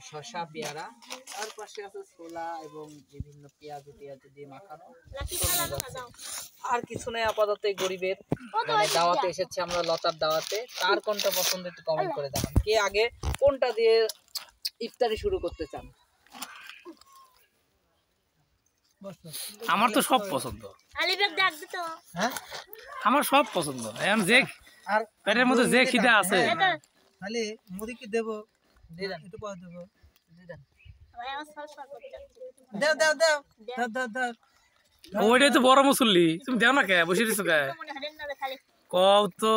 শসা পেয়ারা, তার পাশে আছে ছোলা এবং বিভিন্ন পেঁয়াজ দিয়ে মাখানো। আর কিছু নেই আপাতত। গরিবের দাওয়াতে এসেছে আমরা, লতার দাওয়াতে। কার কোনটা পছন্দ একটু কমেন্ট করে জানান। কে আগে কোনটা দিয়ে ইফতারি শুরু করতে চান? আমার তো সব পছন্দ, আমার সব পছন্দ। এখন যে আর পেটের মধ্যে যে খিদা আছে, খালি মুড়ি কি দেব? একটু পর দেব। দাও দাও দাও দাও দাও দাও। ওইটাই তো বড় মুসল্লি, তুমি দেও না কে? বসে দিছো কে? কও তো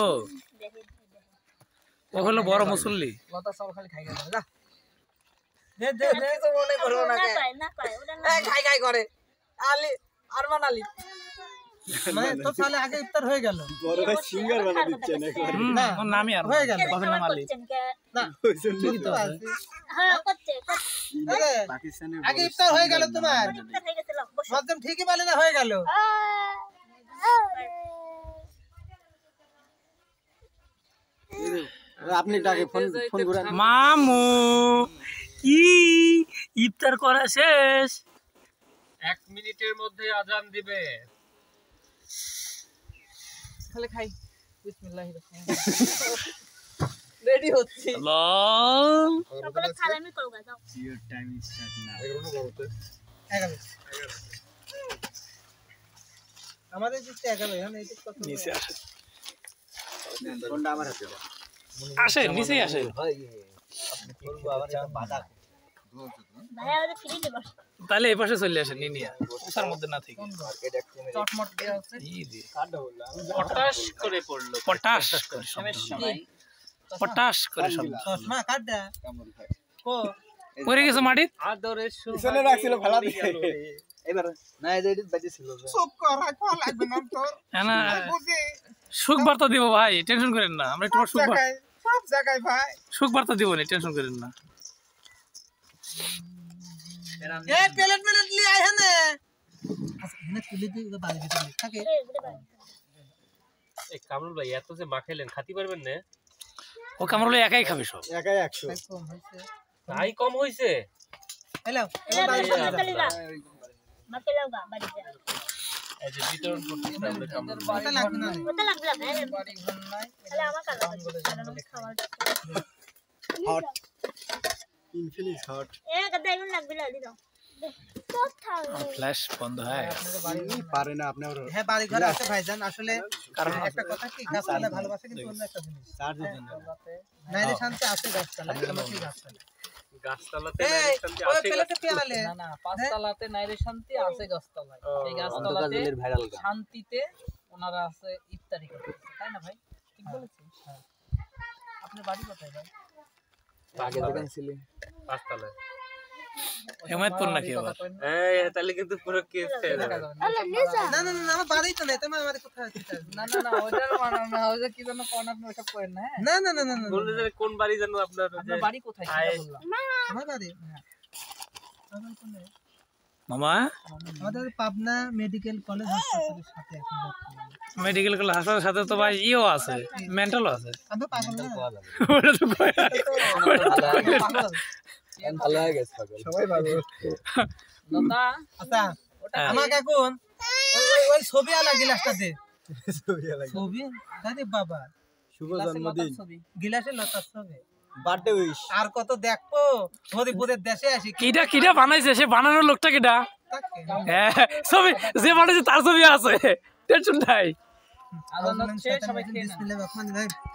ও হলো বড় মুসল্লি। লতা চাউল খালি খাই গেছে। যা দে দে দে। কিছু মনে করো না কে? খাই খাই করে আলী আরমান আলী। মানে তো সালে আগে ইফতার হয়ে গেল। বড় ভাই সিঙ্গার বানা দিচ্ছে না ওর নামই আর হয়ে গেল। বাপের নাম আলী। না ঠিকই তো আছে। হ্যাঁ করছে পাকিস্তানের আগে ইফতার হয়ে গেল তোমার। একদম ঠিকই বলে না, হয়ে গেল। আপনি ডাকে ফোন ফোন করেন। মামু কি ইফতার করা শেষ? 1 মিনিটের মধ্যে আজান দিবে। খালি খাই। বিসমিল্লাহির রহমানির রহিম। রেডি হচ্ছি। সকলে সালামি করো গাও। Your time is start now. 11 আমাদের দিতে 11 এখন এই কত নিচে আসে, ফোনটা আমার হাতে দাও। আসে নিচেই আসে। আপনি বলবো আবার এটা বাধা। ভাই আমাদের ফ্রি দেব। তাহলে এই পাশে চলে আসে নিনিয়া, ওসার মধ্যে না থেকে। চটমট দেয়া হচ্ছে। এই যে কাটটা বললাম। পটাশ করে পড়লো। পটাশ করে শব্দ, সমস্যা নাই। পটাশ করে শব্দ। চশমা কাট দে। কো পড়ে গেছে মাটি। আদরের পিছনে রাখছিল ফেলা দিয়ে। এবার না এই যে বাজে ছিল। চুপ কর, রাখো লাগবে না তো। না সুখ বার্তা দিব ভাই, টেনশন করেন না। আমরা তোমার সব জায়গায় ভাই। সুখ বার্তা দিব না, টেনশন করেন না। এ প্লেট লি আয় হনে। আচ্ছা এনে তুলে দি ওটা বাড়ি দিতে থাকে। এই কামরুল ভাই এত যে মাখাইলেন খাতি পারবেন না? ও কামরুল একাই খাবে সব। একাই 100। কম হইছে। তাই কম হইছে। হ্যালো এলা বাড়ি যা। মাকে লাও গা বাড়ি যা। এই যে বিতরণ করতেছি আমরা কামরুল ভাই। কত লাগবে না? কত লাগবে না ভাই? বাড়ি ঘর নাই। তাহলে আমার কাজ আছে। খাবার হট ইনফিনিক্স হট। এ গাদা এগুলো লাগবে না দিও। তো থাক। ফ্ল্যাশ বন্ধ হয়। পারে না আপনি আর হ্যাঁ বাড়ি ঘর আছে ভাইজান। আসলে কারণ একটা কথা কি, গাছপালা ভালোবাসে কিন্তু অন্য একটা জিনিস। চার্জের জন্য। নাইলে শান্তি আছে গাছপালা, আমাকে গাছপালা। গাছতলাতে এই শান্তি ওই আছে। প্লেটে পেয়ালে। না না, পাঁচতলাতে নাইরে শান্তি আছে গাছতলায়। এই অন্ধকার গাছতলাতে জেলের ভাইরাল গান। শান্তিতে ওনারা আছে ইফতারি করতেছে, তাই না ভাই? ঠিক বলেছি। হ্যাঁ। আপনার বাড়ি কোথায় ভাই? আগে দোকান ছিল। পাঁচতলায়। হেমায়তপুর নাকি আবার? এই তাহলে কিন্তু পুরো কেস ফেল। না না না আমার বাড়ি তো নেই, তোমার বাড়ি কোথায় আছে? না না না, ওইটার মানে না, ওই যে কি যেন কোন আপনি ওসব করেন না। হ্যাঁ, না না না না না বললে যে কোন বাড়ি জানো আপনার? আপনার বাড়ি কোথায় সেটা বললাম। আমার বাড়ি মামা আমাদের পাবনা মেডিকেল কলেজ হাসপাতালের সাথে এখন বর্তমানে। মেডিকেল কলেজ হাসপাতালের সাথে তো ভাই ইও আছে, মেন্টালও আছে। আমি পাগল না। ওটা তো কই পাগল। ভালো হয়ে গেছে সবাই ভালো। লতা, আচ্ছা আমাকে এখন ওই ছবি আলা গিলাসটা দে। ছবি আরে বাবা, শুভ লতার জন্মদিন। ছবি। গিলাসে লতার ছবি। Birthday wish. আর কত দেখবো, হরিপুরের দেশে আসি কি কিটা কিটা বানাইছে, সে বানানোর লোকটা কিটা? থাকে। হ্যাঁ ছবি যে বানাইছে তার ছবি আছে, টেনশন নাই। আজান হচ্ছে, সবাই খেয়ে নেন। বিসমিল্লাহির রহমানির রহিম।